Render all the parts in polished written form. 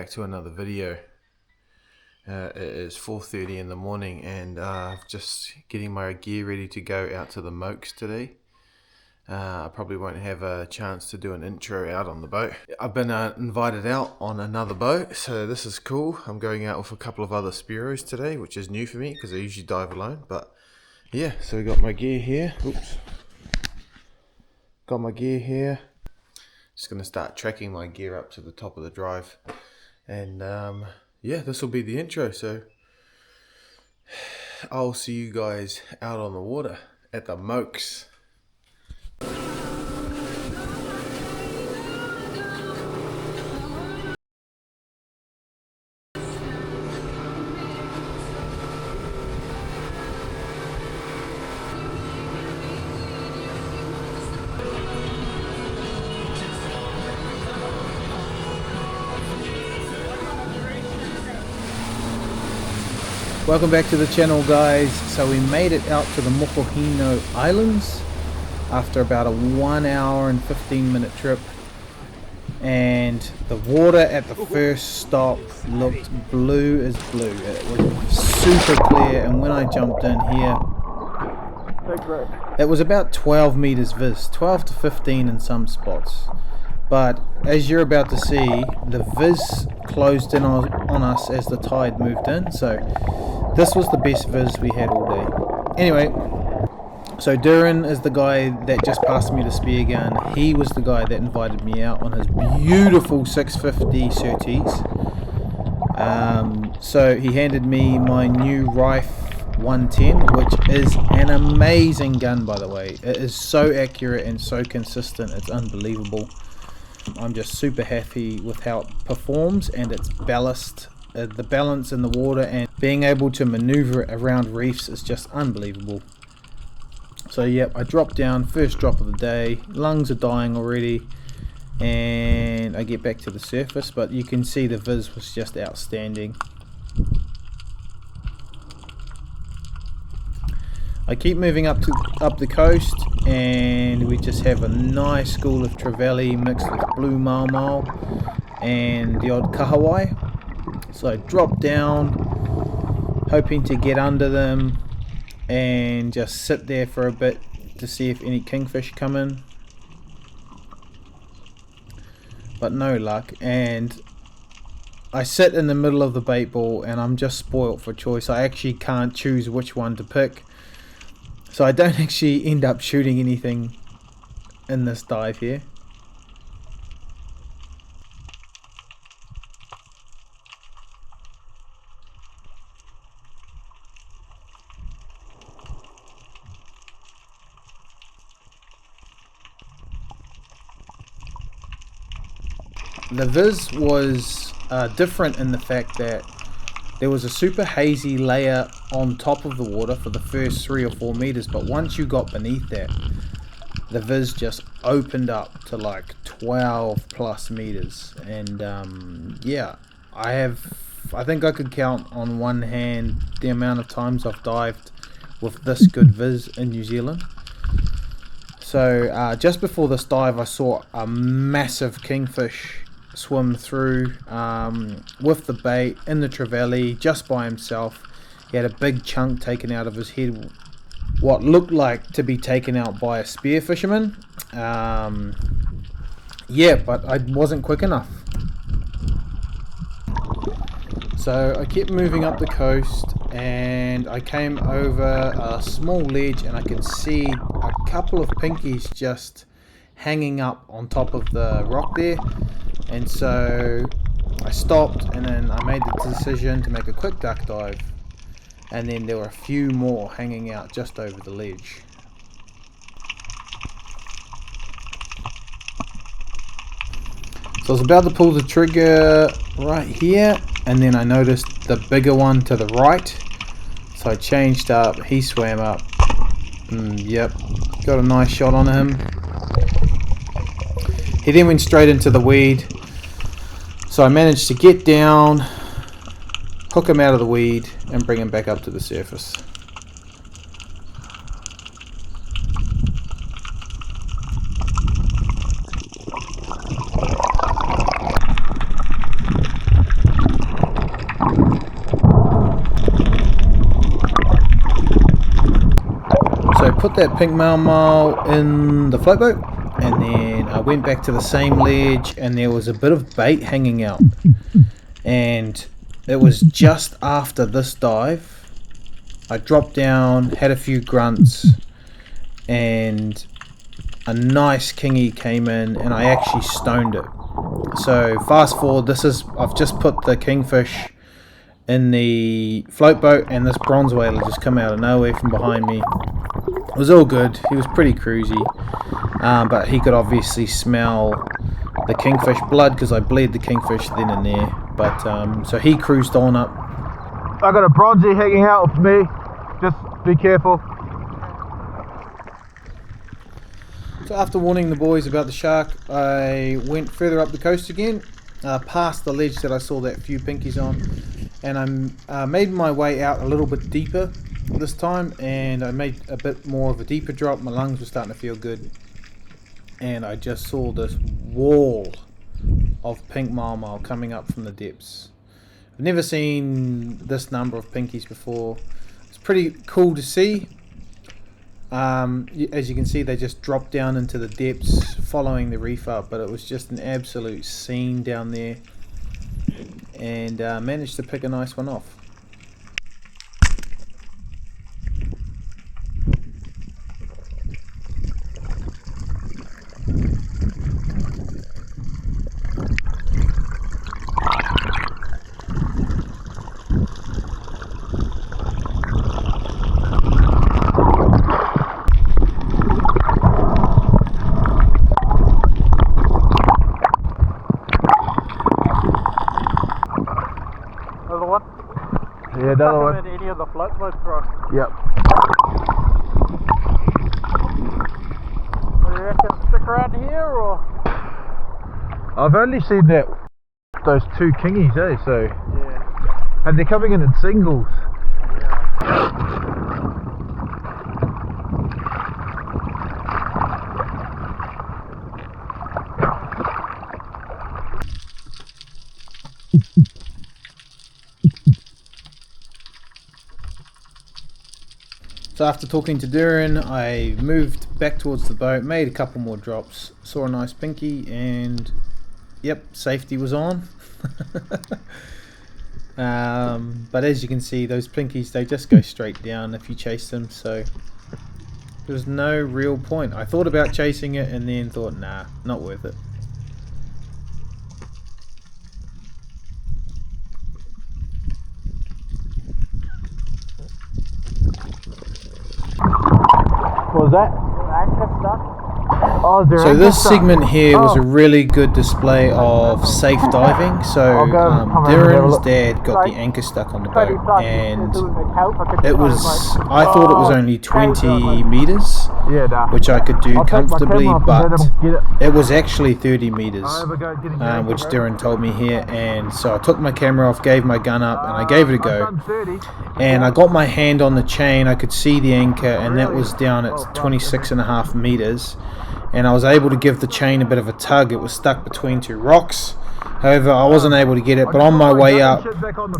back to another video. It is 4:30 in the morning and just getting my gear ready to go out to the Moks today. I probably won't have a chance to do an intro out on the boat. I've been invited out on another boat, so this is cool. I'm going out with a couple of other Spearos today, which is new for me because I usually dive alone. But yeah, so we got my gear here. Oops. Got my gear here. Just going to start tracking my gear up to the top of the drive. And yeah, this will be the intro. So I'll see you guys out on the water at the Moks. Welcome back to the channel, guys. So we made it out to the Mokohinau Islands after about a 1 hour and 15-minute trip, and the water at the first stop looked blue as blue. It was super clear, and when I jumped in here, it was about 12 meters viz, 12 to 15 in some spots. But as you're about to see, the viz closed in on us as the tide moved in, so this was the best viz we had all day. Anyway, so Dhiren is the guy that just passed me the speargun. He was the guy that invited me out on his beautiful 650 Surtees. So he handed me my new Riffe 110, which is an amazing gun, by the way. It is so accurate and so consistent, it's unbelievable. I'm just super happy with how it performs and its ballast, the balance in the water, and being able to maneuver it around reefs is just unbelievable. So yep, I dropped down, first drop of the day, lungs are dying already, and I get back to the surface, but you can see the viz was just outstanding. I keep moving up the coast, and we just have a nice school of trevally mixed with blue mau and the odd kahawai. So I drop down, hoping to get under them and just sit there for a bit to see if any kingfish come in, but no luck. And I sit in the middle of the bait ball and I'm just spoilt for choice. I actually can't choose which one to pick, so I don't actually end up shooting anything in this dive here. The viz was different in the fact that there was a super hazy layer on top of the water for the first 3 or 4 meters, but once you got beneath that, the viz just opened up to like 12 plus meters. And yeah, I think I could count on one hand the amount of times I've dived with this good viz in New Zealand. So just before this dive, I saw a massive kingfish swim through with the bait in the trevally just by himself. He had a big chunk taken out of his head, what looked like to be taken out by a spear fisherman. Yeah, but I wasn't quick enough, so I kept moving up the coast, and I came over a small ledge and I could see a couple of pinkies just hanging up on top of the rock there. And so I stopped, and then I made the decision to make a quick duck dive, and then there were a few more hanging out just over the ledge. So I was about to pull the trigger right here, and then I noticed the bigger one to the right, so I changed up, he swam up, yep, got a nice shot on him. He then went straight into the weed, so I managed to get down, hook him out of the weed, and bring him back up to the surface. put that pink mau in the float boat, and then I went back to the same ledge, and there was a bit of bait hanging out. And it was just after this dive, I dropped down, had a few grunts, and a nice kingy came in, and I actually stoned it. So fast forward, I've just put the kingfish in the float boat, and this bronze whaler just come out of nowhere from behind me. It was all good. He was pretty cruisy, but he could obviously smell the kingfish blood because I bled the kingfish then and there. But so he cruised on up. I got a bronzy hanging out with me. Just be careful. So after warning the boys about the shark, I went further up the coast again, past the ledge that I saw that few pinkies on, and I made my way out a little bit deeper this time, and I made a bit more of a deeper drop. My lungs were starting to feel good, and I just saw this wall of pink mau coming up from the depths. I've never seen this number of pinkies before. It's pretty cool to see. As you can see, they just dropped down into the depths following the reef up, but it was just an absolute scene down there, and managed to pick a nice one off. Yeah, another one. In any of the float boats, bro. Yep. What do you reckon? Stick around here or? I've only seen those two kingies, eh? So. Yeah. And they're coming in singles. Yeah. So after talking to Dhiren, I moved back towards the boat, made a couple more drops, saw a nice pinky, and yep, safety was on. But as you can see, those pinkies, they just go straight down if you chase them, so there was no real point. I thought about chasing it and then thought, nah, not worth it. What was that? Anchor stuck. Oh, is there So anchor this stuck? segment here was a really good display of safe diving. So I'll go and come over and have a Dhiren's look. dad got the anchor stuck on the boat, and it was, I Oh, thought it was only 20 meters, Yeah, nah. which I could do I'll take my comfortably, camera off and but let 'em get it. it was actually 30 meters, I'll have a go at getting the anchor, which bro. Dhiren told me here. And so I took my camera off, gave my gun up, and I gave it a I've go. done 30. And I got my hand on the chain, I could see the anchor, and that was down at 26.5 meters. And I was able to give the chain a bit of a tug. It was stuck between two rocks. However, I wasn't able to get it, but on my way up,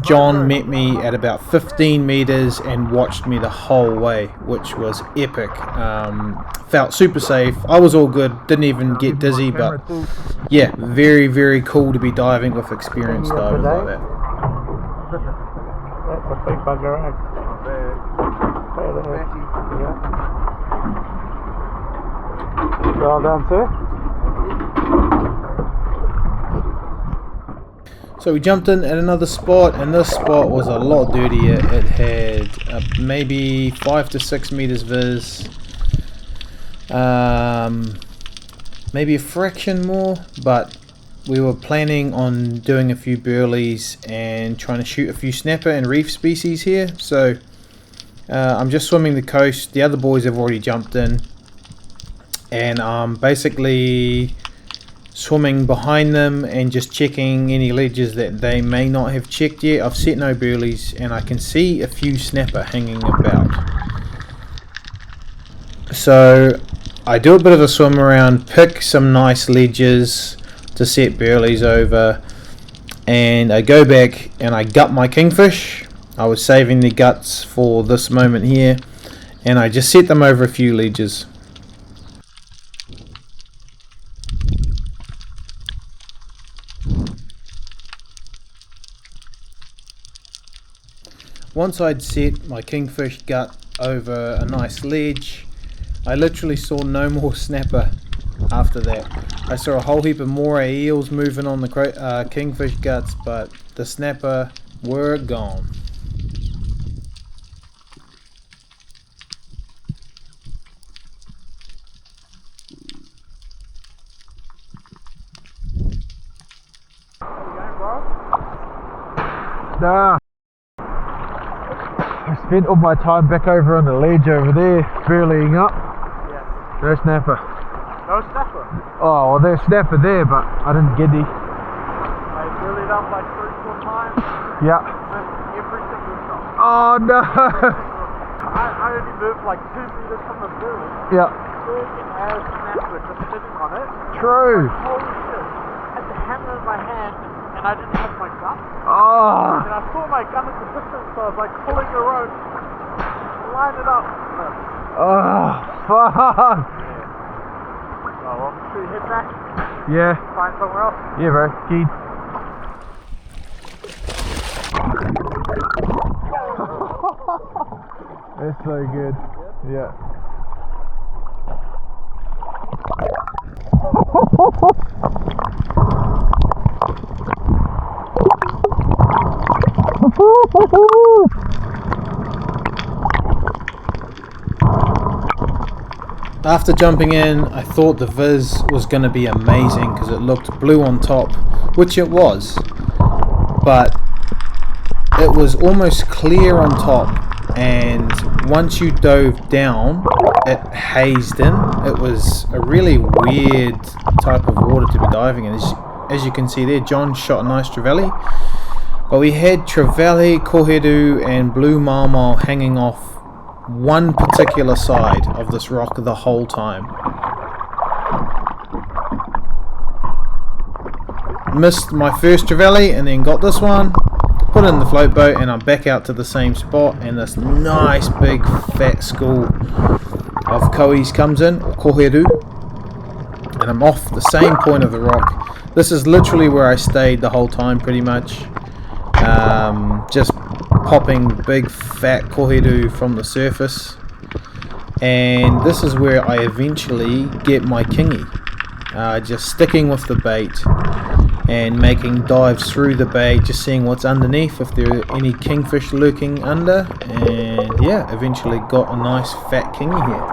John met me at about 15 meters and watched me the whole way, which was epic. Felt super safe. I was all good, didn't even get dizzy, but yeah, very, very cool to be diving with experienced divers like that. That's a big bugger, eh? Well done, sir. So we jumped in at another spot, and this spot was a lot dirtier. It had maybe 5 to 6 meters viz, maybe a fraction more, but we were planning on doing a few burleys and trying to shoot a few snapper and reef species here. So I'm just swimming the coast. The other boys have already jumped in, and I'm basically swimming behind them and just checking any ledges that they may not have checked yet. I've set no burleys, and I can see a few snapper hanging about. So I do a bit of a swim around, pick some nice ledges to set burleys over, and I go back and I gut my kingfish. I was saving the guts for this moment here, and I just set them over a few ledges. Once I'd set my kingfish gut over a nice ledge, I literally saw no more snapper after that. I saw a whole heap of moray eels moving on the kingfish guts, but the snapper were gone. Nah. I spent all my time back over on the ledge over there, burleying up. Yes. No snapper. No snapper. Oh, well, there's snapper there, but I didn't get any. I drew it up like 3-4 times. Yeah. Missed every single shot. Oh no. I only moved like 2 meters from the boom. Yeah. Freaking ass snapper just sitting on it. True. Holy shit. I had the hammer in my hand and I didn't have my gun. Oh. And I saw my gun at the distance, so I was like pulling the rope, line it up. Oh, fuck. Oh, well, should we head back? Yeah. Find somewhere else? Yeah, bro. Keen. That's so good. Yeah. After jumping in, I thought the viz was going to be amazing because it looked blue on top, which it was, but it was almost clear on top, and once you dove down it hazed in. It was a really weird type of water to be diving in. As you can see there, John shot a nice trevally, but we had trevally, koheru and blue marmot hanging off one particular side of this rock the whole time. Missed my first trevally and then got this one, put it in the float boat, and I'm back out to the same spot, and this nice big fat school of kois comes in, koheru, and I'm off the same point of the rock. This is literally where I stayed the whole time pretty much, just popping big fat koheru from the surface, and this is where I eventually get my kingy, just sticking with the bait and making dives through the bait, just seeing what's underneath, if there are any kingfish lurking under, and yeah, eventually got a nice fat kingy here.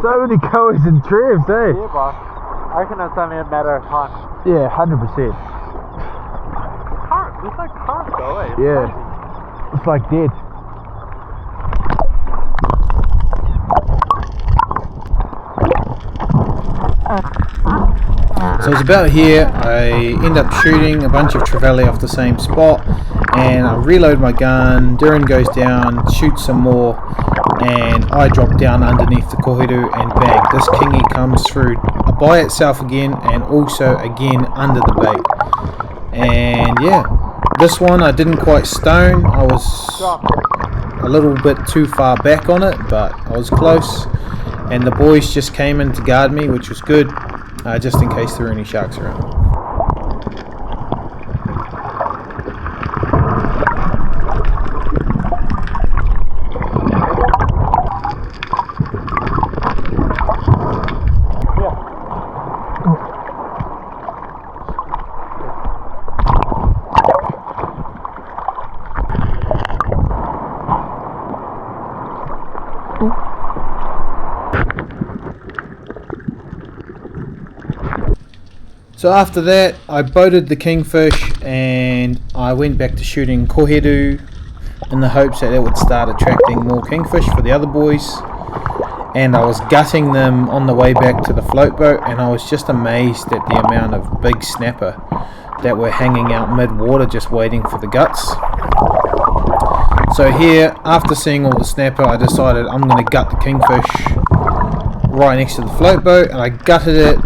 So many kois and trevs, eh? Yeah, boss. I reckon it's only a matter of time. Yeah, 100%. Current. There's no current though, eh? Yeah. It's like dead. So it's about here, I end up shooting a bunch of trevally off the same spot, and I reload my gun, Dhiren goes down, shoots some more, and I drop down underneath the koheru, and bang, this kingy comes through by itself again, and also again under the bait. And yeah, this one I didn't quite stone, I was a little bit too far back on it, but I was close, and the boys just came in to guard me, which was good, just in case there were any sharks around. So after that, I boated the kingfish and I went back to shooting koheru in the hopes that it would start attracting more kingfish for the other boys. And I was gutting them on the way back to the float boat, and I was just amazed at the amount of big snapper that were hanging out mid-water just waiting for the guts. So So here, after seeing all the snapper, I decided I'm going to gut the kingfish right next to the float boat, and I gutted it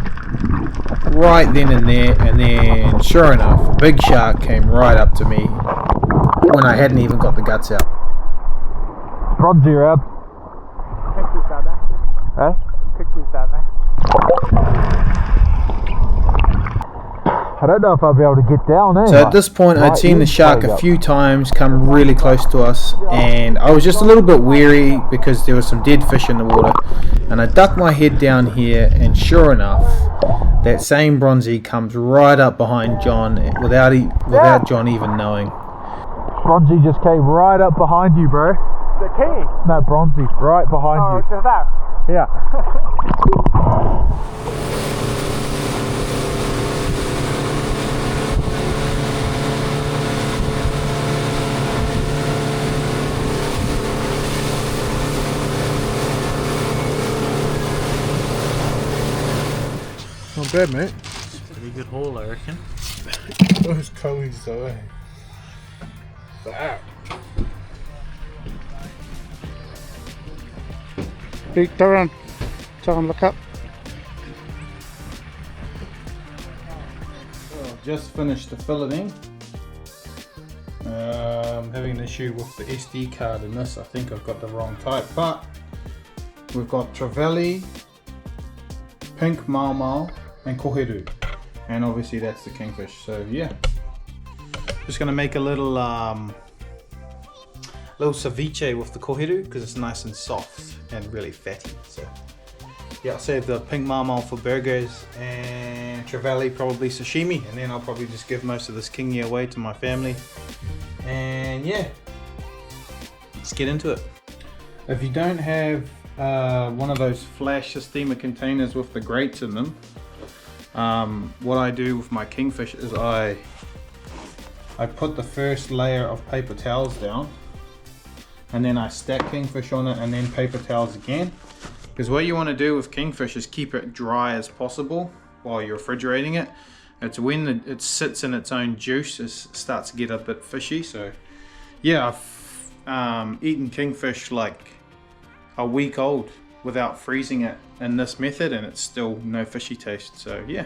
right then and there, and then sure enough, a big shark came right up to me when I hadn't even got the guts out. Bronzy around. Pictures down there. Eh? Pictures down there. I don't know if I'll be able to get down, eh? So at this point, I'd seen the shark a few times come really close to us, and I was just a little bit wary because there was some dead fish in the water. And I ducked my head down here, and sure enough, that same bronzy comes right up behind John without John even knowing. Bronzy just came right up behind you, bro. The kingy? No, Bronzy, right behind Oh, you. just that. Yeah. Not bad, mate. Pretty good haul, I reckon. Those collies though, eh? Big Dhiren, try and look up. Just finished the filleting. Having an issue with the SD card in this. I think I've got the wrong type, but we've got trevally, pink mau, and koheru, and obviously that's the kingfish. So yeah, just gonna make a little ceviche with the koheru because it's nice and soft and really fatty. So yeah, I'll save the pink mau for burgers and trevally probably sashimi, and then I'll probably just give most of this kingi away to my family. And yeah, let's get into it. If you don't have one of those flash steamer containers with the grates in them, what I do with my kingfish is I put the first layer of paper towels down, and then I stack kingfish on it and then paper towels again. Because what you want to do with kingfish is keep it dry as possible while you're refrigerating it. It's when it sits in its own juice, it starts to get a bit fishy. So yeah, I've eaten kingfish like a week old without freezing it in this method, and it's still no fishy taste. So yeah.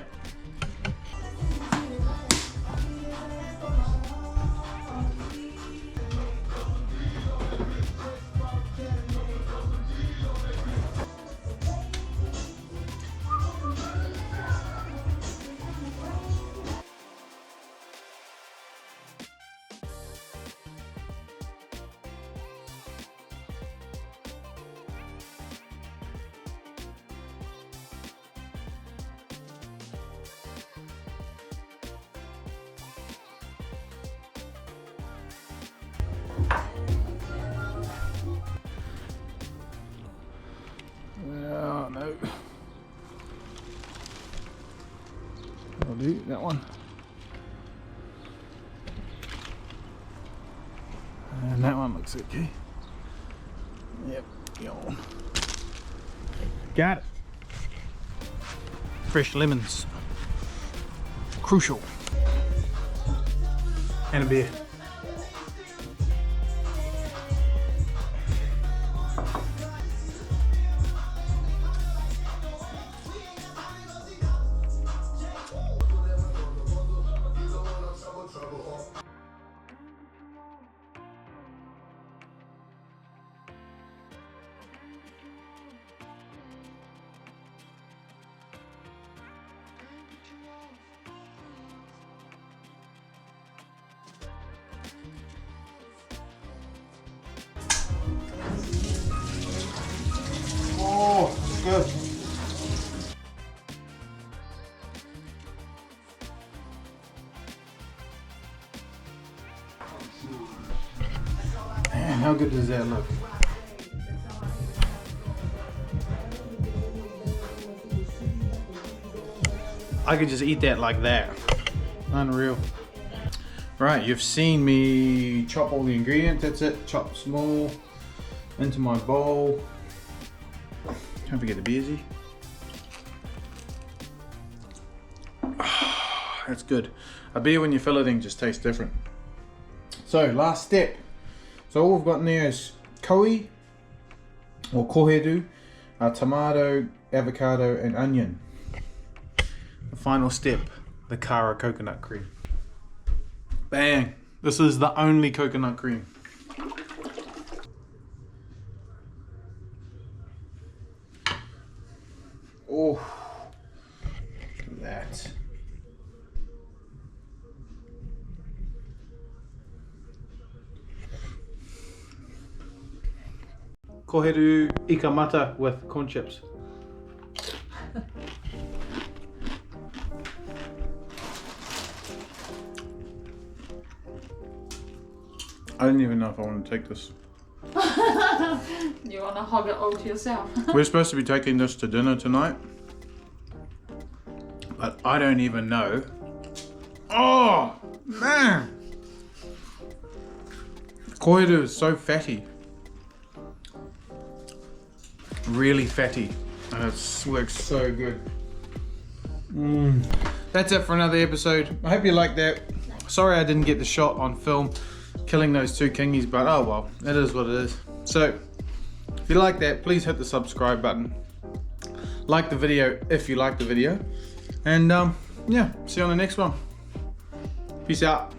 Oh no. I'll do that one. And that one looks okay. Yep, go. Got it. Fresh lemons. Crucial. And a beer. Oh, it's good. Man, how good does that look? I could just eat that like that. Unreal. Right, you've seen me chop all the ingredients. That's it. Chop small into my bowl. Don't forget the beersy. That's good. A beer when you're filleting just tastes different. So last step So all we've got in there is koi, or koheru, tomato, avocado and onion. The final step, the Kara coconut cream. Bang! This is the only coconut cream. Oh, look at that. Koheru ikamata with corn chips. I don't even know if I want to take this. You want to hog it all to yourself? We're supposed to be taking this to dinner tonight, but I don't even know. Oh, man! Koheru is so fatty. Really fatty, and it works so good. That's it for another episode. I hope you liked that. Sorry I didn't get the shot on film killing those two kingies, but oh well, it is what it is. So if you like that, please hit the subscribe button, like the video if you like the video, and yeah, see you on the next one. Peace out.